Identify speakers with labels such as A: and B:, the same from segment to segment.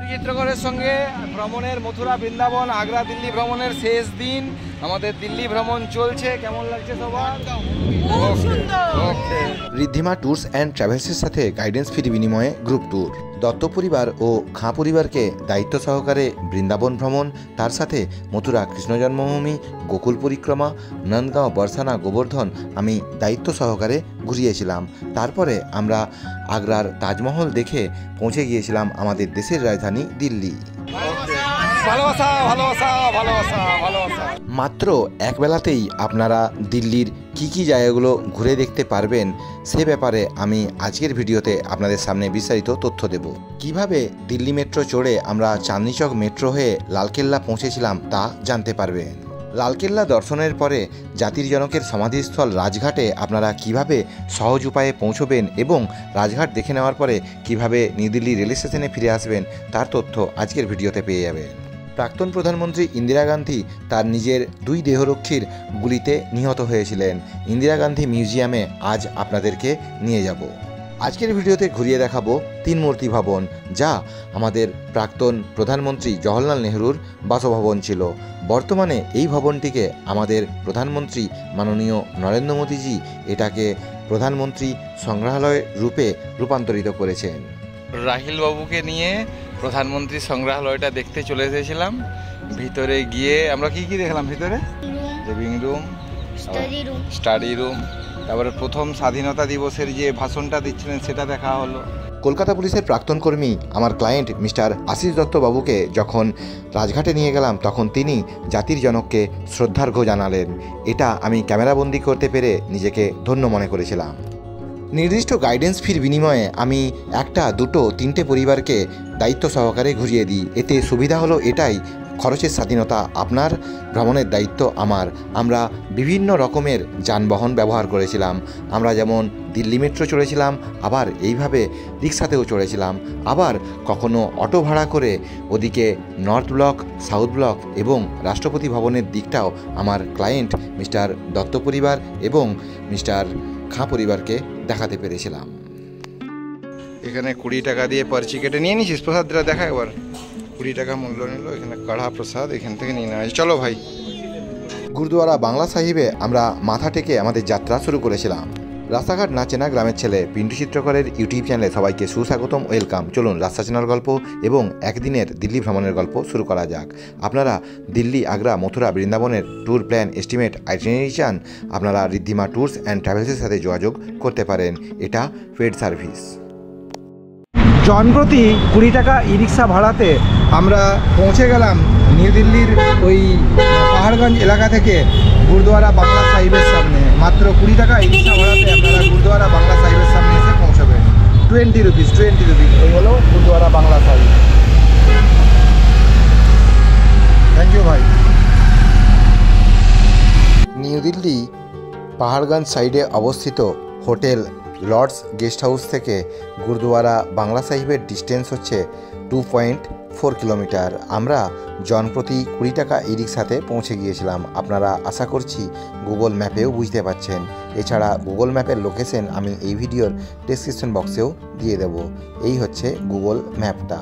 A: চিত্রকরের সঙ্গে ভ্রমণের মথুরা বৃন্দাবন আগ্রা দিল্লি ভ্রমণের শেষ দিন। আমাদের দিল্লি ভ্রমণ চলছে, কেমন লাগছে সবার?
B: ঋদ্ধিমা ট্যুরস অ্যান্ড ট্রাভেলসের সাথে গাইডেন্স ফি বিনিময়ে গ্রুপ ট্যুর। দত্ত পরিবার ও খাঁ পরিবারকে দায়িত্ব সহকারে বৃন্দাবন ভ্রমণ, তার সাথে মথুরা কৃষ্ণ জন্মভূমি, গোকুল পরিক্রমা, নন্দগাঁও, বরসানা, গোবর্ধন আমি দায়িত্ব সহকারে ঘুরিয়েছিলাম। তারপরে আমরা আগ্রার তাজমহল দেখে পৌঁছে গিয়েছিলাম আমাদের দেশের রাজধানী দিল্লি। মাত্র এক বেলাতেই আপনারা দিল্লির কি জায়গাগুলো ঘুরে দেখতে পারবেন সে ব্যাপারে আমি আজকের ভিডিওতে আপনাদের সামনে বিস্তারিত তথ্য দেব। কিভাবে দিল্লি মেট্রো চড়ে আমরা চাঁদনি চক মেট্রো হয়ে লালকেল্লা পৌঁছেছিলাম তা জানতে পারবেন। লালকেল্লা দর্শনের পরে জাতির জনকের সমাধিস্থল রাজঘাটে আপনারা কিভাবে সহজ উপায়ে পৌঁছবেন এবং রাজঘাট দেখে নেওয়ার পরে কিভাবে নিউ দিল্লি রেল স্টেশনে ফিরে আসবেন তার তথ্য আজকের ভিডিওতে পেয়ে যাবেন। প্রাক্তন প্রধানমন্ত্রী ইন্দিরা গান্ধী তার নিজের 2 দেহরক্ষীর গুলিতে নিহত হয়েছিলেন। ইন্দিরা গান্ধী মিউজিয়ামে আজ আপনাদেরকে নিয়ে যাব। আজকের ভিডিওতে ঘুরিয়ে দেখাবো 3 মূর্তি ভবন, যা আমাদের প্রাক্তন প্রধানমন্ত্রী জওহরলাল নেহরুর বাসভবন ছিল। বর্তমানে এই ভবনটিকে আমাদের প্রধানমন্ত্রী মাননীয় নরেন্দ্র মোদীজি এটাকে প্রধানমন্ত্রী সংগ্রহালয় রূপে রূপান্তরিত করেছেন।
A: রাহিল বাবুকে নিয়ে প্রধানমন্ত্রী সংগ্রহালয়টা দেখতে চলে এসেছিলাম। ভিতরে গিয়ে আমরা কি দেখলাম? ভিতরে লিভিং রুম, স্টাডি রুম, তারপরে প্রথম স্বাধীনতা দিবসের যে ভাষণটা দিচ্ছিলেন সেটা দেখা হলো।
B: কলকাতা পুলিশের প্রাক্তন কর্মী আমার ক্লায়েন্ট মিস্টার আশিস দত্ত বাবুকে যখন রাজঘাটে নিয়ে গেলাম তখন তিনি জাতির জনককে শ্রদ্ধার্ঘ্য জানালেন। এটা আমি ক্যামেরাবন্দি করতে পেরে নিজেকে ধন্য মনে করেছিলাম। নির্দিষ্ট গাইডেন্স ফির বিনিময়ে আমি 1, 2, 3টে পরিবারকে দায়িত্ব সহকারে ঘুরিয়ে দিই। এতে সুবিধা হলো এটাই, খরচের স্বাধীনতা আপনার, ভ্রমণের দায়িত্ব আমার। আমরা বিভিন্ন রকমের যানবাহন ব্যবহার করেছিলাম। আমরা যেমন দিল্লি মেট্রো চড়েছিলাম, আবার এইভাবে রিক্সাতেও চড়েছিলাম, আবার কখনো অটো ভাড়া করে ওদিকে নর্থ ব্লক, সাউথ ব্লক এবং রাষ্ট্রপতি ভবনের দিকটাও আমার ক্লায়েন্ট মিস্টার দত্ত পরিবার এবং মিস্টার খাঁ পরিবারকে দেখাতে পেরেছিলাম।
A: এখানে 20 টাকা দিয়ে পার্চি কেটে নিয়ে নিয়েছিস? প্রসাদটা দেখা একবার। 20 টাকা মূল্য নিল। এখানে কাঢ়া প্রসাদ এখান থেকে নিয়ে নেওয়া হয়েছে। চলো ভাই।
B: গুরুদুয়ারা বাংলা সাহিবে আমরা মাথা টেকে আমাদের যাত্রা শুরু করেছিলাম। রাস্তাঘাট না চেনা গ্রামের ছেলে পিন্টু চিত্রকরের ইউটিউব চ্যানেলে সবাইকে সুস্বাগতম, ওয়েলকাম। চলুন রাস্তা চেনার গল্প এবং একদিনের দিল্লি ভ্রমণের গল্প শুরু করা যাক। আপনারা দিল্লি, আগ্রা, মথুরা, বৃন্দাবনের ট্যুর প্ল্যান, এস্টিমেট, আইটিনারি চান, আপনারা ঋদ্ধিমা ট্যুরস অ্যান্ড ট্রাভেলসের সাথে যোগাযোগ করতে পারেন। এটা পেড সার্ভিস।
C: জনপ্রতি 20 টাকা ই রিক্সা ভাড়াতে আমরা পৌঁছে গেলাম নিউ দিল্লির ওই পাহাড়গঞ্জ এলাকা থেকে গুরুদুয়ারা বাংলা সাহিবের সামনে। মাত্র 20 টাকা ই রিক্সা ভাড়াতে আপনারা গুরুদুয়ারা বাংলা সাহিবের সামনে এসে পৌঁছাবেন। 20 রুপিস। এই হলো গুরুদুয়ারা বাংলা সাহিব। থ্যাংক ইউ ভাই।
B: নিউ দিল্লি পাহাড়গঞ্জ সাইডে অবস্থিত হোটেল লর্ডস গেস্ট হাউস থেকে গুরুদুয়ারা বাংলা সাহিবের ডিস্টেন্স হচ্ছে 2.4 কিলোমিটার। আমরা জনপ্রতি 20 টাকা ই রিক্সাতে পৌঁছে গিয়েছিলাম। আপনারা আশা করছি গুগল ম্যাপেও বুঝতে পারছেন। এছাড়া গুগল ম্যাপের লোকেশন আমি এই ভিডিওর ডেসক্রিপশন বক্সেও দিয়ে দেব। এই হচ্ছে গুগল ম্যাপটা।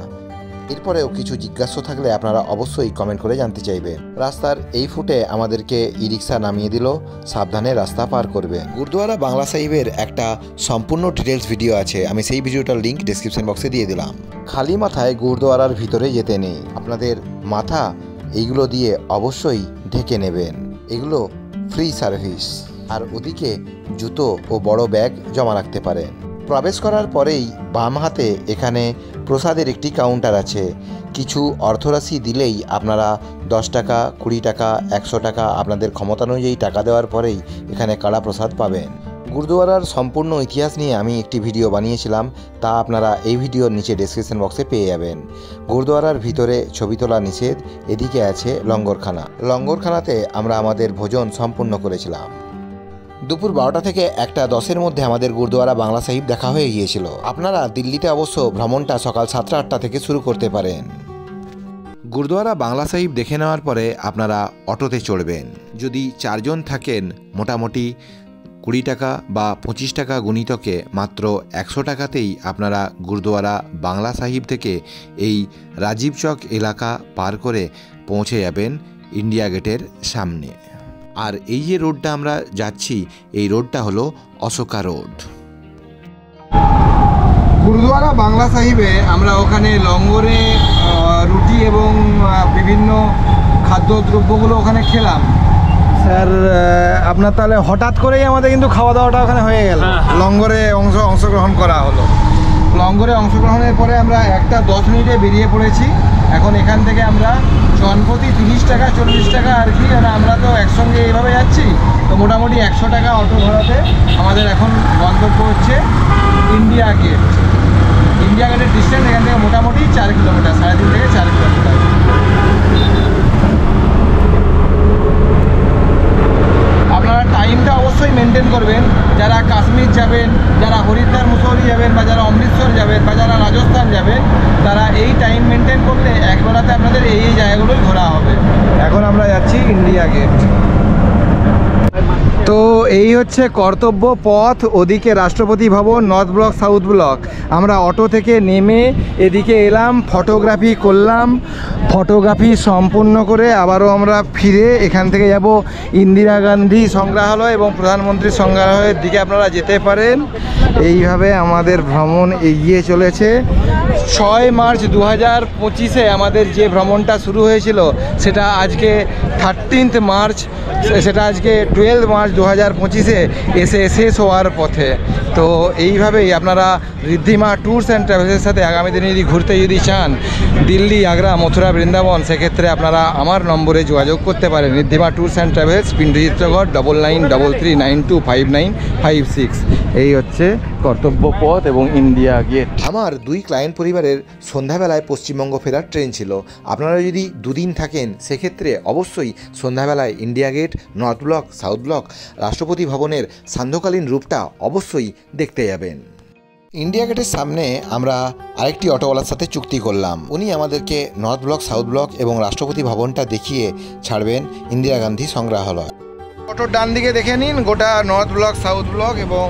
B: এরপরেও কিছু জিজ্ঞাসা থাকলে আপনারা অবশ্যই কমেন্ট করে জানতে চাইবেন। রাস্তার এই ফুটে আমাদেরকে ই রিক্সা নামিয়ে দিল, সাবধানে রাস্তা পার করবে। গুরুদুয়ারা বাংলা সাহিবের একটা সম্পূর্ণ ডিটেলস ভিডিও আছে, আমি সেই ভিডিওটার লিঙ্ক ডেসক্রিপশন বক্সে দিয়ে দিলাম। খালি মাথায় গুরুদুয়ারার ভিতরে যেতে নেই, আপনাদের মাথা এইগুলো দিয়ে অবশ্যই ঢেকে নেবেন। এগুলো ফ্রি সার্ভিস। আর ওদিকে জুতো ও বড় ব্যাগ জমা রাখতে পারেন। প্রবেশ করার পরেই বাম হাতে এখানে প্রসাদের একটি কাউন্টার আছে। কিছু অর্থরাশি দিলেই আপনারা 10 টাকা, 20 টাকা, 100 টাকা আপনাদের ক্ষমতা অনুযায়ী টাকা দেওয়ার পরেই এখানে কাড়া প্রসাদ পাবেন। গুরুদুয়ারার সম্পূর্ণ ইতিহাস নিয়ে আমি একটি ভিডিও বানিয়েছিলাম, তা আপনারা এই ভিডিওর নিচে ডেসক্রিপশন বক্সে পেয়ে যাবেন। গুরুদুয়ারার ভিতরে ছবি তোলা নিষেধ। এদিকে আছে লঙ্গরখানা। লঙ্গরখানাতে আমরা আমাদের ভোজন সম্পূর্ণ করেছিলাম। দুপুর 12টা থেকে 1:10-এর মধ্যে আমাদের গুরুদুয়ারা বাংলা সাহিব দেখা হয়ে গিয়েছিল। আপনারা দিল্লিতে অবশ্য ভ্রমণটা সকাল 7টা-8টা থেকে শুরু করতে পারেন। গুরুদুয়ারা বাংলা সাহিব দেখে নেওয়ার পরে আপনারা অটোতে চড়বেন। যদি 4 জন থাকেন মোটামুটি 20 টাকা বা 25 টাকা গুণিতকে মাত্র 100 টাকাতেই আপনারা গুরুদুয়ারা বাংলা সাহিব থেকে এই রাজীব চক এলাকা পার করে পৌঁছে যাবেন ইন্ডিয়া গেটের সামনে। আর এই যে রোডটা আমরা যাচ্ছি, এই রোডটা হলো অশোকা রোড।
C: গুরুদুয়ারা বাংলা সাহিবে আমরা ওখানে লঙ্গরে রুটি এবং বিভিন্ন খাদ্যদ্রব্যগুলো ওখানে খেলাম। স্যার আপনার তাহলে হঠাৎ করেই আমাদের কিন্তু খাওয়া দাওয়াটা ওখানে হয়ে গেল। লঙ্গরে অংশগ্রহণ করা হলো। লঙ্গরে অংশগ্রহণের পরে আমরা 1টা 10 মিনিটে বেরিয়ে পড়েছি। এখন এখান থেকে আমরা জনপ্রতি 30 টাকা 40 টাকা আর কি, আমরা তো একসঙ্গে এইভাবে যাচ্ছি, তো মোটামুটি 100 টাকা অটো ভাড়াতে আমাদের এখন গন্তব্য হচ্ছে ইন্ডিয়া গেট। ইন্ডিয়া গেটের ডিস্টেন্স এখান থেকে মোটামুটি 4 কিলোমিটার, 3.5 থেকে 4 কিলোমিটার। আপনারা টাইমটা অবশ্যই মেনটেন করবেন। যারা কাশ্মীর যাবেন, যারা হরিদ্বার মুসৌরি যাবেন, বা যারা অমৃতসর যাবেন, বা যারা রাজস্থান যাবেন, তারা এই টাইম মেনটেন করলে একবেলাতে আপনাদের এই জায়গাগুলোই ঘোরা হবে। এখন আমরা যাচ্ছি ইন্ডিয়া গেট। তো এই হচ্ছে কর্তব্য পথ। ওদিকে রাষ্ট্রপতি ভবন, নর্থ ব্লক, সাউথ ব্লক। আমরা অটো থেকে নেমে এদিকে এলাম, ফটোগ্রাফি করলাম। ফটোগ্রাফি সম্পূর্ণ করে আবারও আমরা ফিরে এখান থেকে যাব ইন্দিরা গান্ধী সংগ্রহালয় এবং প্রধানমন্ত্রী সংগ্রহালয়ের দিকে আপনারা যেতে পারেন। এইভাবে আমাদের ভ্রমণ এগিয়ে চলেছে। 6 মার্চ 2025-এ আমাদের যে ভ্রমণটা শুরু হয়েছিল সেটা আজকে 13 মার্চ, সেটা আজকে 12 মার্চ 2025-এ এসে শেষ হওয়ার পথে। তো এইভাবেই আপনারা ঋদ্ধিমা ট্যুরস অ্যান্ড ট্রাভেলসের সাথে আগামী দিনে যদি ঘুরতে চান দিল্লি, আগ্রা, মথুরা, বৃন্দাবন, সেক্ষেত্রে আপনারা আমার নম্বরে যোগাযোগ করতে পারেন। Riddhima tours and travels, Pindi Chitragarh, 9933925926। এই হচ্ছে কর্তব্য পথ এবং ইন্ডিয়া গেট।
B: আমার 2 ক্লায়েন্ট পরিবারের সন্ধ্যাবেলায় পশ্চিমবঙ্গ ফেরার ট্রেন ছিল। আপনারা যদি 2 দিন থাকেন সেক্ষেত্রে অবশ্যই সন্ধ্যাবেলায় India gate, north block, south block, Rashtrapati ভবনের সান্ধ্যকালীন রূপটা অবশ্যই দেখতে যাবেন। ইন্ডিয়া গেটের সামনে আমরা আরেকটি অটোওয়ালার সাথে চুক্তি করলাম। উনি আমাদেরকে নর্থ ব্লক, সাউথ ব্লক এবং রাষ্ট্রপতি ভবনটা দেখিয়ে ছাড়বেন ইন্দিরা গান্ধী সংগ্রহালয়।
C: অটোর ডান দিকে দেখে নিন, গোটা নর্থ ব্লক, সাউথ ব্লক এবং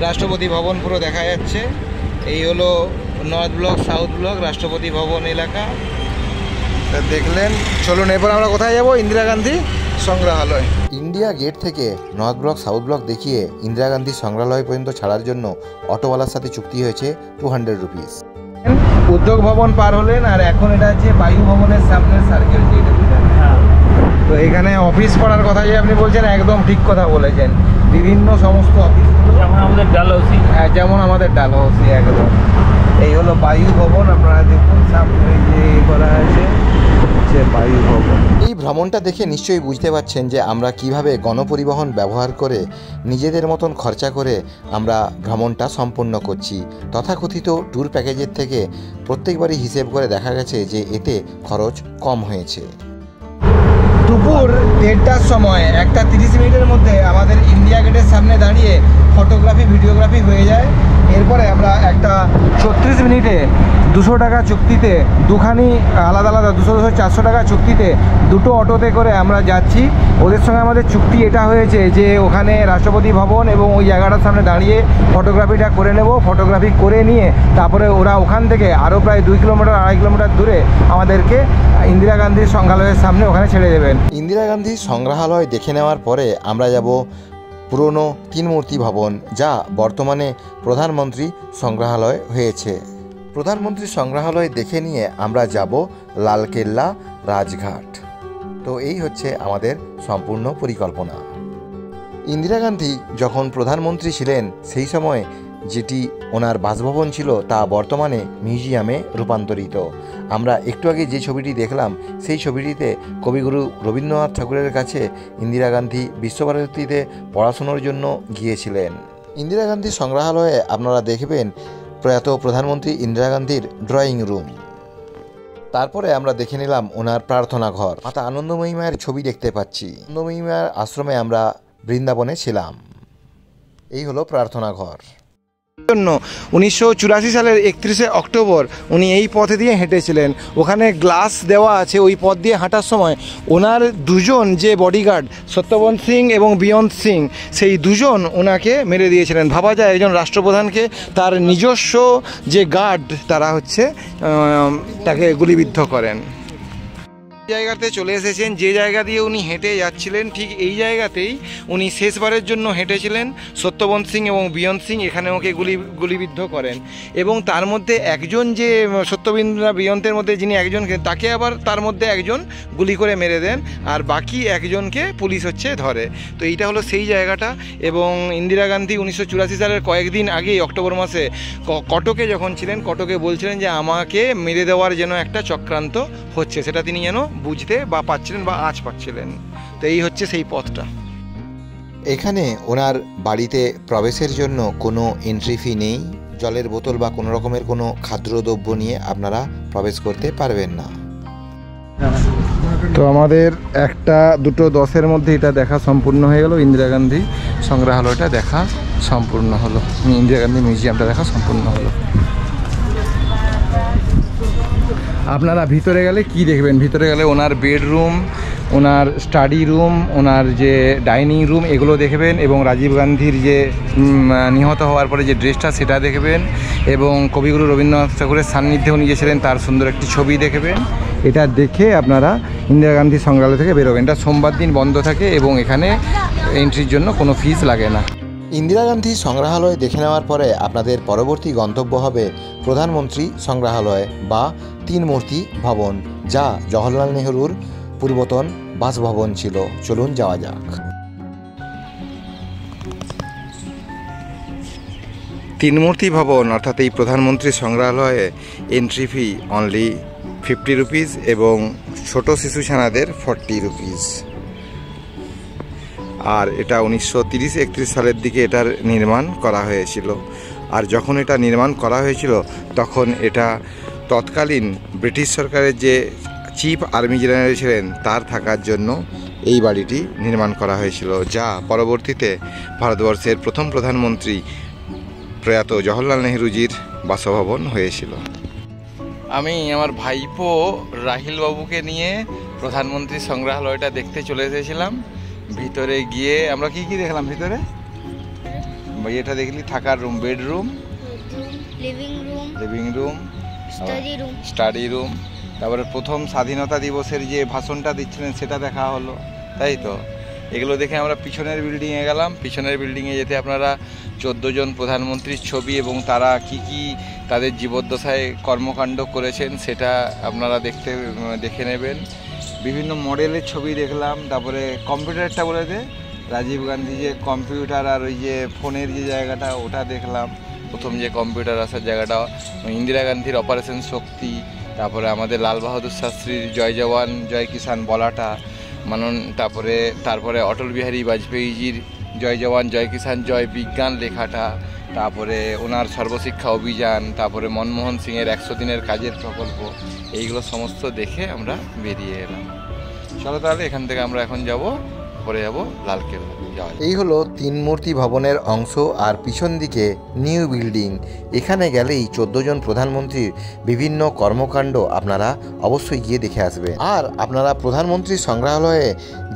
C: রাষ্ট্রপতি ভবন পুরো দেখা যাচ্ছে। এই হলো নর্থ ব্লক, সাউথ ব্লক, রাষ্ট্রপতি ভবন এলাকা দেখলেন। চলুন এরপর আমরা কোথায় যাব? ইন্দিরা গান্ধী সংগ্রহালয়।
B: ইন্ডিয়া গেট থেকে নর্থ ব্লক, সাউথ ব্লক দেখিয়ে ইন্দিরা গান্ধী সংগ্রহালয় পর্যন্ত ছাড়ার জন্য অটোওয়ালার সাথে চুক্তি হয়েছে 200 রুপিস।
C: উদ্যোগ ভবন পার হলেন, আর এখন এটা হচ্ছে বায়ু ভবনের সামনের সার্কেল। তো এখানে অফিস করার কথা যে আপনি বলছেন, একদম ঠিক কথা বলেছেন। বিভিন্ন সমস্ত অফিস, যেমন আমাদের ডালহৌসি। হ্যাঁ, যেমন আমাদের ডালহৌসি একদম। এই হলো বায়ু ভবন, আপনারা দেখুন সামনে যে করা আছে বায়ু ভবন।
B: এই ভ্রমণটা দেখে নিশ্চয়ই বুঝতে পারছেন যে আমরা কিভাবে গণপরিবহন ব্যবহার করে নিজেদের মতন খরচা করে আমরা ভ্রমণটা সম্পন্ন করছি। তথাকথিত ট্যুর প্যাকেজের থেকে প্রত্যেকবারই হিসেব করে দেখা গেছে যে এতে খরচ কম হয়েছে।
C: দুপুর 1:30টার সময় 1:30 মিনিটের মধ্যে আমাদের ইন্ডিয়া গেটের সামনে দাঁড়িয়ে ফটোগ্রাফি, ভিডিওগ্রাফি হয়ে যায়। এরপরে আমরা 1:36 মিনিটে 200 টাকা চুক্তিতে, দুখানি আলাদা আলাদা 200-400 টাকা চুক্তিতে 2টো অটোতে করে আমরা যাচ্ছি। ওদের সঙ্গে আমাদের চুক্তি এটা হয়েছে যে ওখানে রাষ্ট্রপতি ভবন এবং ওই জায়গাটার সামনে দাঁড়িয়ে ফটোগ্রাফিটা করে নেব। ফটোগ্রাফি করে নিয়ে তারপরে ওরা ওখান থেকে আরও প্রায় 2 কিলোমিটার 2.5 কিলোমিটার দূরে আমাদেরকে ইন্দিরা গান্ধী সংগ্রহালয়ের সামনে ওখানে ছেড়ে দেবেন।
B: ইন্দিরা গান্ধী সংগ্রহালয় দেখে নেওয়ার পরে আমরা যাব পুরনো 3 মূর্তি ভবন, যা বর্তমানে প্রধানমন্ত্রী সংগ্রহালয় হয়েছে। প্রধানমন্ত্রী সংগ্রহালয় দেখে নিয়ে আমরা যাব লালকেল্লা, রাজঘাট। তো এই হচ্ছে আমাদের সম্পূর্ণ পরিকল্পনা। ইন্দিরা গান্ধী যখন প্রধানমন্ত্রী ছিলেন সেই সময় যেটি ওনার বাসভবন ছিল তা বর্তমানে মিউজিয়ামে রূপান্তরিত। আমরা একটু আগে যে ছবিটি দেখলাম সেই ছবিটিতে কবিগুরু রবীন্দ্রনাথ ঠাকুরের কাছে ইন্দিরা গান্ধী বিশ্বভারতীতে পড়াশোনার জন্য গিয়েছিলেন। ইন্দিরা গান্ধী সংগ্রহালয়ে আপনারা দেখবেন প্রয়াত প্রধানমন্ত্রী ইন্দিরা গান্ধীর ড্রয়িং রুম। তারপরে আমরা দেখে নিলাম ওনার প্রার্থনা ঘর। মাতা আনন্দময়ী মায়ের ছবি দেখতে পাচ্ছি। আনন্দময়ী মায়ের আশ্রমে আমরা বৃন্দাবনে ছিলাম। এই হলো প্রার্থনা ঘর।
C: জন্য 1984 সালের 31শে অক্টোবর উনি এই পথে দিয়ে হেঁটেছিলেন। ওখানে গ্লাস দেওয়া আছে, ওই পথ দিয়ে হাঁটার সময় ওনার দুজন যে বডিগার্ড সত্যবন্ত সিং এবং বিয়ন্ত সিং, সেই দুজন ওনাকে মেরে দিয়েছিলেন। ভাবা যায় একজন রাষ্ট্রপ্রধানকে তার নিজস্ব যে গার্ড তারা তাকে গুলিবিদ্ধ করেন। জায়গাতে চলে এসেছেন, যে জায়গা দিয়ে উনি হেঁটে যাচ্ছিলেন ঠিক এই জায়গাতেই উনি শেষবারের জন্য হেঁটেছিলেন। সত্যবন্ত সিং এবং বিয়ন্ত সিং এখানে ওকে গুলিবিদ্ধ করেন এবং তার মধ্যে একজন যে সত্যবিন্দু বিয়ন্তের মধ্যে যিনি একজনকে, তাকে আবার তার মধ্যে একজন গুলি করে মেরে দেন আর বাকি একজনকে পুলিশ ধরে। তো এইটা হলো সেই জায়গাটা। এবং ইন্দিরা গান্ধী 1984 সালের কয়েকদিন আগেই অক্টোবর মাসে কটকে যখন ছিলেন, কটকে বলছিলেন যে আমাকে মেরে দেওয়ার যেন একটা চক্রান্ত হচ্ছে, সেটা তিনি যেন বুঝতে বা পাচ্ছিলেন বা আঁচ পাচ্ছিলেন। তো এই হচ্ছে সেই পথটা।
B: এখানে ওনার বাড়িতে প্রবেশের জন্য কোনো এন্ট্রি ফি নেই। জলের বোতল বা কোনো রকমের কোনো খাদ্যদ্রব্য নিয়ে আপনারা প্রবেশ করতে পারবেন না।
C: তো আমাদের 1-2-10 মধ্যে এটা দেখা সম্পূর্ণ হয়ে গেল। ইন্দিরা গান্ধী সংগ্রহালয়টা দেখা সম্পূর্ণ হলো, ইন্দিরা গান্ধী মিউজিয়ামটা দেখা সম্পূর্ণ হলো। আপনারা ভিতরে গেলে কি দেখবেন? ভিতরে গেলে ওনার বেডরুম, ওনার স্টাডি রুম, ওনার যে ডাইনিং রুম এগুলো দেখবেন এবং রাজীব গান্ধীর যে নিহত হওয়ার পরে যে ড্রেসটা সেটা দেখবেন এবং কবিগুরু রবীন্দ্রনাথ ঠাকুরের সান্নিধ্যে উনি গেছিলেন তার সুন্দর একটি ছবি দেখবেন। এটা দেখে আপনারা ইন্দিরা গান্ধী সংগ্রহালয় থেকে বেরোবেন। এটা সোমবার দিন বন্ধ থাকে এবং এখানে এন্ট্রির জন্য কোনো ফিস লাগে না।
B: ইন্দিরা গান্ধী সংগ্রহালয় দেখে নেওয়ার পরে আপনাদের পরবর্তী গন্তব্য হবে প্রধানমন্ত্রী সংগ্রহালয় বা 3 মূর্তি ভবন, যা জওহরলাল নেহরুর পূর্বতন বাসভবন ছিল। চলুন যাওয়া যাক।
A: 3 মূর্তি ভবন অর্থাৎ এই প্রধানমন্ত্রী সংগ্রহালয়ে এন্ট্রি ফি অনলি 50 রুপিস এবং ছোট শিশু ছানাদের 40 রুপিস। আর এটা 1930-31 সালের দিকে এটার নির্মাণ করা হয়েছিল। আর যখন এটা নির্মাণ করা হয়েছিল তখন এটা তৎকালীন ব্রিটিশ সরকারের যে চিফ আর্মি জেনারেল ছিলেন তার থাকার জন্য এই বাড়িটি নির্মাণ করা হয়েছিল, যা পরবর্তীতে ভারতবর্ষের প্রথম প্রধানমন্ত্রী প্রয়াত জওহরলাল নেহরুজির বাসভবন হয়েছিল। আমি আমার ভাইপো রাহিল বাবুকে নিয়ে প্রধানমন্ত্রী সংগ্রহালয়টা দেখতে চলে এসেছিলাম। ভিতরে গিয়ে আমরা কি দেখলাম? ভিতরে এটা দেখলি থাকার room, bedroom, living room, study room, তারপরে প্রথম স্বাধীনতা দিবসের যে ভাষণটা দিচ্ছিলেন সেটা দেখা হলো, তাই তো। এগুলো দেখে আমরা পিছনের বিল্ডিংয়ে গেলাম। পিছনের বিল্ডিংয়ে যেতে আপনারা 14 জন প্রধানমন্ত্রীর ছবি এবং তারা কি তাদের জীবদ্দশায় কর্মকাণ্ড করেছেন সেটা আপনারা দেখে নেবেন। বিভিন্ন মডেলের ছবি দেখলাম। তারপরে কম্পিউটারটা বলে দে, রাজীব গান্ধী যে কম্পিউটার আর ওই যে ফোনের যে জায়গাটা ওটা দেখলাম। প্রথম যে কম্পিউটার আসার জায়গাটা, ইন্দিরা গান্ধীর অপারেশন শক্তি, তারপরে আমাদের লাল বাহাদুর শাস্ত্রীর জয় জওয়ান জয় কিষান বলাটা তারপরে অটল বিহারী বাজপেয়ীজির জয় জওয়ান জয় কিষান জয় বিজ্ঞান লেখাটা, তারপরে ওনার সর্বশিক্ষা অভিযান, তারপরে মনমোহন সিংয়ের 100 দিনের কাজের প্রকল্প, এইগুলো সমস্ত দেখে আমরা বেরিয়ে এলাম। চলো তাহলে এখান থেকে আমরা এখন পরে যাব লালকেল্লা।
B: এই হলো 3 মূর্তি ভবনের অংশ আর পিছন দিকে নিউ বিল্ডিং। এখানে গেলেই 14 জন প্রধানমন্ত্রীর বিভিন্ন কর্মকাণ্ড আপনারা অবশ্যই গিয়ে দেখে আসবেন। আর আপনারা প্রধানমন্ত্রী সংগ্রহালয়ে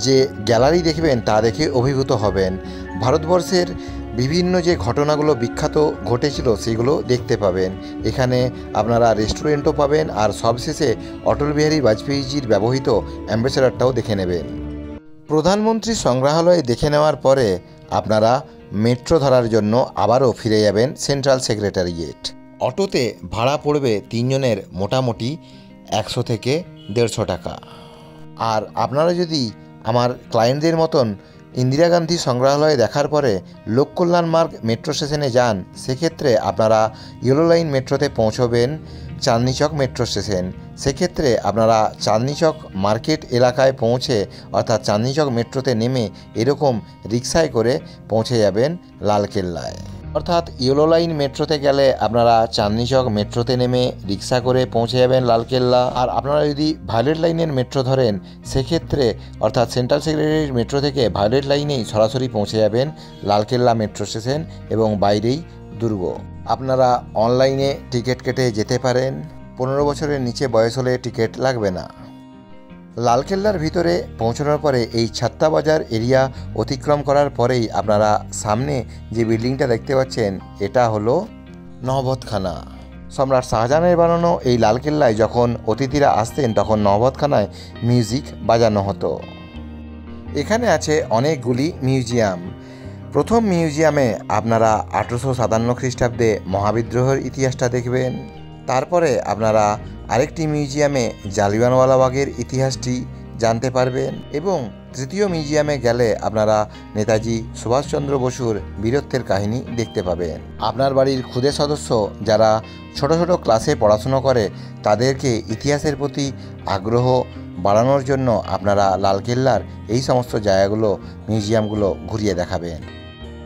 B: যে গ্যালারি দেখবেন তা দেখে অভিভূত হবেন। ভারতবর্ষের বিভিন্ন যে ঘটনাগুলো বিখ্যাত ঘটেছিল সেগুলো দেখতে পাবেন। এখানে আপনারা রেস্টুরেন্টও পাবেন আর সবশেষে অটল বিহারী বাজপেয়ীজির ব্যবহৃত অ্যাম্বাসেডরটাও দেখে নেবেন। প্রধানমন্ত্রী সংগ্রহালয় দেখে নেওয়ার পরে আপনারা মেট্রো ধরার জন্য আবারও ফিরে যাবেন সেন্ট্রাল সেক্রেটারিয়েট। অটোতে ভাড়া পড়বে 3 জনের মোটামুটি 100 থেকে 150 টাকা। আর আপনারা যদি আমার ক্লায়েন্টদের মতন ইন্দিরা গান্ধী সংগ্রহালয় দেখার পরে লোককল্যাণ মার্গ মেট্রো স্টেশনে যান, সেক্ষেত্রে আপনারা ইয়েলো লাইন মেট্রোতে পৌঁছবেন চাঁদনি চক মেট্রো স্টেশন। সেক্ষেত্রে আপনারা চাঁদনি চক মার্কেট এলাকায় পৌঁছে অর্থাৎ চাঁদনি চক মেট্রোতে নেমে এরকম রিক্সায় করে পৌঁছে যাবেন লালকেল্লায়। অর্থাৎ ইয়েলো লাইন মেট্রোতে গেলে আপনারা চাঁদনি চক মেট্রোতে নেমে রিক্সা করে পৌঁছে যাবেন লালকেল্লা। আর আপনারা যদি ভায়োলেট লাইনের মেট্রো ধরেন সেক্ষেত্রে অর্থাৎ সেন্ট্রাল সেক্রেটারিয়েট মেট্রো থেকে ভায়োলেট লাইনেই সরাসরি পৌঁছে যাবেন লালকেল্লা মেট্রো স্টেশন এবং বাইরেই দুর্গ। আপনারা অনলাইনে টিকিট কেটে যেতে পারেন। 15 বছরের নিচে বয়স হলে টিকিট লাগবে না। লালকেল্লার ভিতরে পৌঁছানোর পরে এই ছাত্তা বাজার এরিয়া অতিক্রম করার পরেই আপনারা সামনে যে বিল্ডিংটা দেখতে পাচ্ছেন এটা হলো নহবতখানা। সম্রাট শাহজাহানের বানানো এই লালকেল্লায় যখন অতিথিরা আসতেন তখন নহবতখানায় মিউজিক বাজানো হতো। এখানে আছে অনেকগুলি মিউজিয়াম। প্রথম মিউজিয়ামে আপনারা 1857 খ্রিস্টাব্দে মহাবিদ্রোহের ইতিহাসটা দেখবেন। তারপরে আপনারা আরেকটি মিউজিয়ামে জালিয়ানওয়ালাবাগের ইতিহাসটি জানতে পারবেন এবং তৃতীয় মিউজিয়ামে গেলে আপনারা নেতাজি সুভাষচন্দ্র বসুর বীরত্বের কাহিনী দেখতে পাবেন। আপনার বাড়ির ক্ষুদে সদস্য যারা ছোট ছোট ক্লাসে পড়াশুনো করে তাদেরকে ইতিহাসের প্রতি আগ্রহ বাড়ানোর জন্য আপনারা লালকেল্লার এই সমস্ত জায়গাগুলো মিউজিয়ামগুলো ঘুরিয়ে দেখাবেন।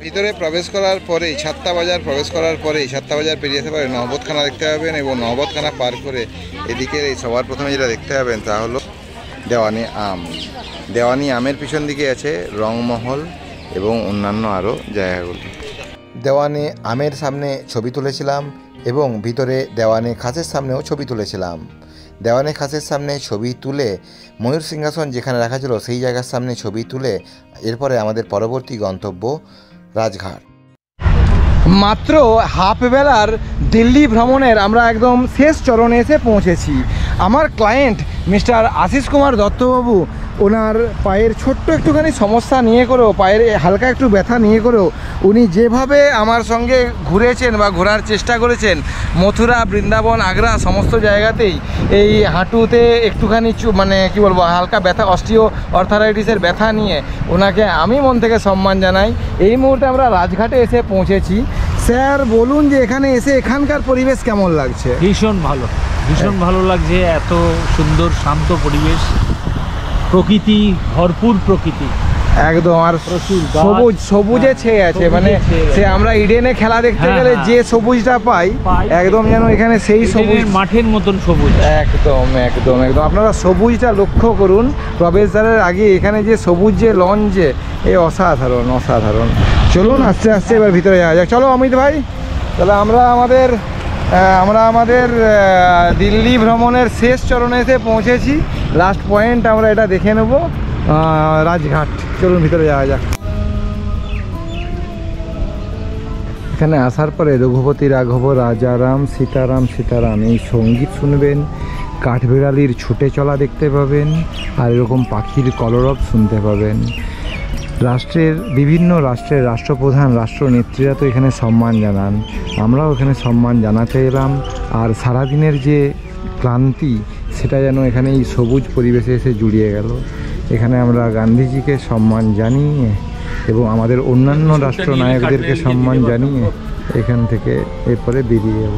A: ভিতরে প্রবেশ করার পরেই ছাত্তা বাজার প্রবেশ করার পরেই ছাত্তা বাজার পেরিয়ে যেতে পারে নহবতখানা দেখতে পাবেন এবং নহবতখানা পার করে এদিকে সবার প্রথমে যেটা দেখতে পাবেন তা হলো দেওয়ানি আম। দেওয়ানি আমের পিছন দিকে আছে রংমহল এবং অন্যান্য আরও জায়গাগুলো।
B: দেওয়ানে আমের সামনে ছবি তুলেছিলাম এবং ভিতরে দেওয়ানে খাসের সামনেও ছবি তুলেছিলাম। দেওয়ানে খাসের সামনে ছবি তুলে ময়ূর সিংহাসন যেখানে রাখা ছিল সেই জায়গার সামনে ছবি তুলে এরপরে আমাদের পরবর্তী গন্তব্য রাজঘাট।
C: মাত্র হাফ বেলার দিল্লি ভ্রমণের আমরা একদম শেষ চরণে এসে পৌঁছেছি। আমার ক্লায়েন্ট মিস্টার আশিস কুমার দত্তবাবু ওনার পায়ের ছোট্ট একটুখানি সমস্যা নিয়ে করেও, পায়ের হালকা একটু ব্যথা নিয়ে করেও উনি যেভাবে আমার সঙ্গে ঘুরেছেন বা ঘোরার চেষ্টা করেছেন মথুরা, বৃন্দাবন, আগ্রা সমস্ত জায়গাতেই এই হাঁটুতে একটুখানি মানে কি বলবো হালকা ব্যথা, অস্টিও অর্থারাইটিসের ব্যথা নিয়ে ওনাকে আমি মন থেকে সম্মান জানাই। এই মুহূর্তে আমরা রাজঘাটে এসে পৌঁছেছি। স্যার বলুন যে এখানে এসে এখানকার পরিবেশ কেমন লাগছে?
D: ভীষণ ভালো, ভীষণ ভালো লাগছে। এত সুন্দর শান্ত পরিবেশ, প্রকৃতি, ভরপুর প্রকৃতি
C: একদম। আর
D: প্রচুর
C: সবুজ, সবুজে ছেয়ে আছে, মানে সে আমরা ইডেনে খেলা দেখতে গেলে যে সবুজটা পাই একদম যেন এখানে সেই সবুজ
D: মাঠের মতন সবুজ।
C: একদম একদম একদম। আপনারা সবুজটা লক্ষ্য করুন প্রবেশদ্বারের আগে এখানে যে সবুজ যে লঞ্চ, এই অসাধারণ অসাধারণ। চলুন আস্তে আস্তে এবার ভিতরে যাওয়া যাক। চলো অমিত ভাই, তাহলে আমরা আমাদের দিল্লি ভ্রমণের শেষ চরণে এসে পৌঁছেছি। লাস্ট পয়েন্ট আমরা এটা দেখে নেব, রাজঘাট। চলুন ভিতরে যাওয়া যাক। এখানে আসার পরে রঘুপতি রাঘব রাজারাম সীতারাম সীতারাম এই সঙ্গীত শুনবেন, কাঠবিড়ালির ছুটে চলা দেখতে পাবেন আর এরকম পাখির কলরব শুনতে পাবেন। বিভিন্ন রাষ্ট্রের রাষ্ট্রপ্রধান, রাষ্ট্রনেত্রীরা তো এখানে সম্মান জানান, আমরাও এখানে সম্মান জানাতে এলাম। আর সারাদিনের যে ক্লান্তি সেটা যেন এখানে এই সবুজ পরিবেশে এসে জুড়িয়ে গেল। এখানে আমরা গান্ধীজিকে সম্মান জানিয়ে এবং আমাদের অন্যান্য রাষ্ট্রনায়কদেরকে সম্মান জানিয়ে এখান থেকে এরপরে বেরিয়ে যাব।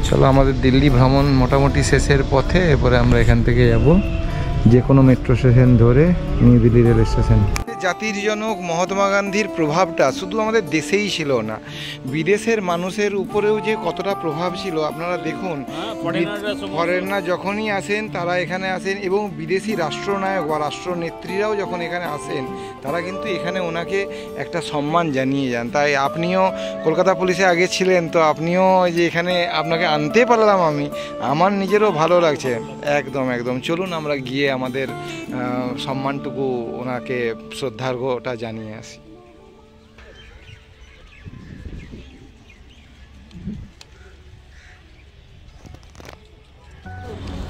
C: চলো, আমাদের দিল্লি ভ্রমণ মোটামুটি শেষের পথে। এরপরে আমরা এখান থেকে যাব যে কোনো মেট্রো স্টেশন ধরে নিউ দিল্লি রেল স্টেশন। জাতির জনক মহাত্মা গান্ধীর প্রভাবটা শুধু আমাদের দেশেই ছিল না, বিদেশের মানুষের উপরেও যে কতটা প্রভাব ছিল আপনারা দেখুন। ফরেনার যখনই আসেন তারা এখানে আসেন এবং বিদেশি রাষ্ট্রনায়ক বা রাষ্ট্রনেত্রীরাও যখন এখানে আসেন তারা কিন্তু এখানে ওনাকে একটা সম্মান জানিয়ে যান। তাই আপনিও কলকাতা পুলিশে আগে ছিলেন, তো আপনিও যে এখানে আপনাকে আনতে পারলাম আমি, আমার নিজেরও ভালো লাগছে। একদম একদম। চলুন আমরা গিয়ে আমাদের সম্মানটুকু ওনাকে শ্রদ্ধার্ঘ্যটা জানিয়ে আসি।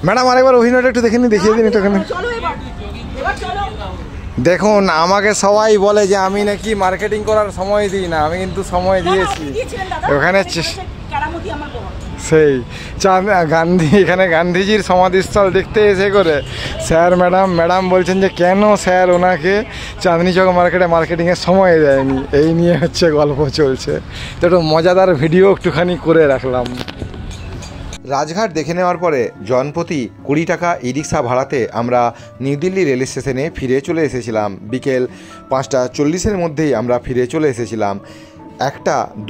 C: ম্যাডাম আরেকবার অভিনয়টা একটু দেখিয়ে দিন একটু এখানে। দেখুন, আমাকে সবাই বলে যে আমি নাকি মার্কেটিং করার সময় দিই না, আমি কিন্তু সময় দিয়েছি। ওখানে সেই গান্ধী, এখানে গান্ধীজির সমাধিস্থল দেখতে এসে করে স্যার ম্যাডাম বলছেন যে কেন স্যার ওনাকে চাঁদনি চক মার্কেটে মার্কেটিংয়ের সময় দেয়নি। এই নিয়ে হচ্ছে গল্প চলছে, তো একটু মজাদার ভিডিও একটুখানি করে রাখলাম।
B: রাজঘাট দেখে নেওয়ার পরে জনপ্রতি 20 টাকা ই রিক্সা ভাড়াতে আমরা নিউ দিল্লি রেল স্টেশনে ফিরে চলে এসেছিলাম। বিকেল 5:40 মধ্যেই আমরা ফিরে চলে এসেছিলাম।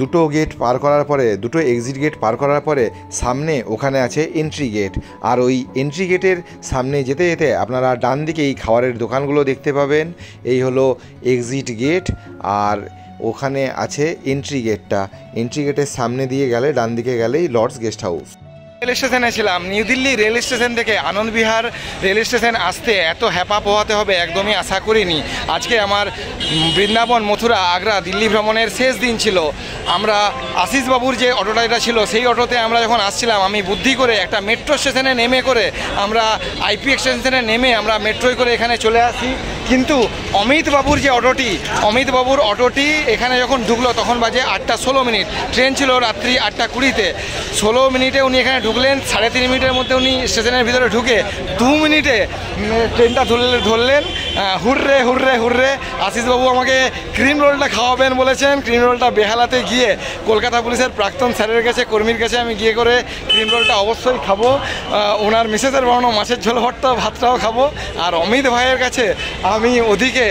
B: দুটো গেট পার করার পরে, দুটো এক্সিট গেট পার করার পরে সামনে ওখানে আছে এন্ট্রি গেট। আর ওই এন্ট্রি গেটের সামনে যেতে যেতে আপনারা ডান দিকেই খাবারের দোকানগুলো দেখতে পাবেন। এই হলো এক্সিট গেট। আর ওখানে আছে এন্ট্রি গেটটা। এন্ট্রি গেটের সামনে দিয়ে গেলে ডান দিকে গেলেই লর্ডস গেস্ট হাউস।
C: রেল স্টেশনে ছিলাম। নিউ দিল্লি রেল স্টেশন থেকে আনন্দ বিহার রেল স্টেশন আসতে এত হ্যাপা পোহাতে হবে একদমই আশা করিনি। আজকে আমার বৃন্দাবন, মথুরা, আগ্রা, দিল্লি ভ্রমণের শেষ দিন ছিল। আমরা আশিস বাবুর যে অটোটা এটা ছিল সেই অটোতে আমরা যখন আসছিলাম, আমি বুদ্ধি করে একটা মেট্রো স্টেশনে নেমে করে আমরা আইপি স্টেশনে নেমে আমরা মেট্রোয় করে এখানে চলে আসি। কিন্তু অমিত বাবুর অটোটি এখানে যখন ঢুকলো তখন বাজে 8:16। ট্রেন ছিল রাত্রি 8:20-তে। 16 মিনিটে উনি এখানে ঢুকলেন। 3.5 মিনিটের মধ্যে উনি স্টেশনের ভিতরে ঢুকে 2 মিনিটে ট্রেনটা ধরলেন। Hurray hurray hurray. আশিসবাবু আমাকে ক্রিম রোলটা খাওয়াবেন বলেছেন। ক্রিম রোলটা বেহালাতে গিয়ে কলকাতা পুলিশের প্রাক্তন স্যারের কাছে, কর্মীর কাছে আমি গিয়ে করে ক্রিম রোলটা অবশ্যই খাবো। ওনার মিসেসের বানানো মাছের ঝোল ভর্তা ভাতটাও খাবো। আর অমিত ভাইয়ের কাছে আমি ওদিকে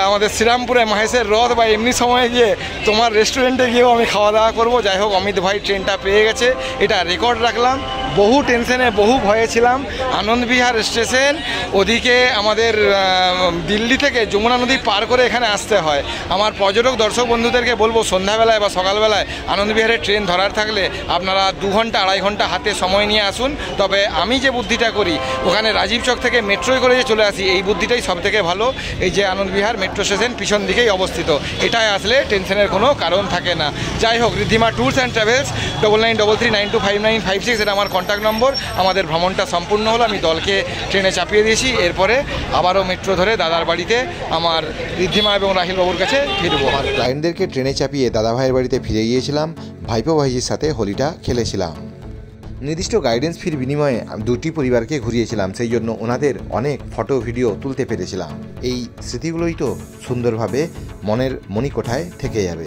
C: আমাদের শ্রীরামপুরে মহেশের রথ বা এমনি সময়ে গিয়ে তোমার রেস্টুরেন্টে গিয়েও আমি খাওয়া দাওয়া করবো। যাই হোক, অমিত ভাই ট্রেনটা পেয়ে গেছে, এটা রেকর্ড রাখলাম। বহু টেনশনে, বহু ভয়ে ছিলাম। আনন্দ বিহার স্টেশন, ওদিকে আমাদের দিল্লি থেকে যমুনা নদী পার করে এখানে আসতে হয়। আমার পর্যটক দর্শক বন্ধুদেরকে বলবো, সন্ধ্যাবেলায় বা সকালবেলায় আনন্দ বিহারের ট্রেন ধরার থাকলে আপনারা 2 ঘন্টা 2.5 ঘন্টা হাতে সময় নিয়ে আসুন। তবে আমি যে বুদ্ধিটা করি, ওখানে রাজীব চক থেকে মেট্রোয় করে যে চলে আসি, এই বুদ্ধিটাই সবথেকে ভালো। এই যে আনন্দ বিহার মেট্রো স্টেশন পিছন দিকেই অবস্থিত, এটাই আসলে টেনশনের কোনো কারণ থাকে না। যাই হোক, ঋদ্ধিমা ট্যুরস অ্যান্ড ট্রাভেলস 9933925956 এটা আমার কন্ট্যাক্ট নম্বর। আমাদের ভ্রমণটা সম্পূর্ণ হলো। আমি দলকে ট্রেনে চাপিয়ে দিয়েছি। এরপরে আবারও মেট্রো ধরে দাদার বাড়িতে আমার ঋদ্ধিমা এবং রাহিল বাবুর কাছে ফিরবো।
B: আমার ক্লায়েন্টদেরকে ট্রেনে চাপিয়ে দাদা ভাইয়ের বাড়িতে ফিরে গিয়েছিলাম। ভাইপো ভাইজির সাথে হোলিটা খেলেছিলাম। নির্দিষ্ট গাইডেন্স ফির বিনিময়ে 2টি পরিবারকে ঘুরিয়েছিলাম, সেই জন্য ওনাদের অনেক ফটো ভিডিও তুলতে পেরেছিলাম। এই স্মৃতিগুলোই তো সুন্দরভাবে মনের মণিকোঠায় থেকে যাবে।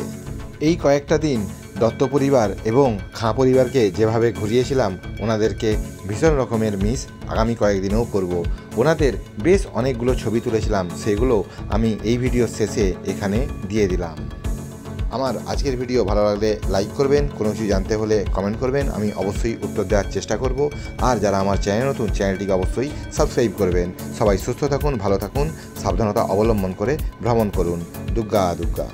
B: এই কয়েকটা দিন দত্ত পরিবার এবং খাঁ পরিবারকে যেভাবে ঘুরিয়েছিলাম, ওনাদেরকে ভীষণ রকমের মিস আগামী কয়েকদিনেও করব। ওনাদের বেশ অনেকগুলো ছবি তুলেছিলাম, সেগুলো আমি এই ভিডিওর শেষে এখানে দিয়ে দিলাম। আমার আজকের ভিডিও ভালো লাগলে লাইক করবেন, কোনো কিছু জানতে হলে কমেন্ট করবেন, আমি অবশ্যই উত্তর দেওয়ার চেষ্টা করব। আর যারা আমার চ্যানেল নতুন, চ্যানেলটিকে অবশ্যই সাবস্ক্রাইব করবেন। সবাই সুস্থ থাকুন, ভালো থাকুন, সাবধানতা অবলম্বন করে ভ্রমণ করুন। দুর্গা দুর্গা।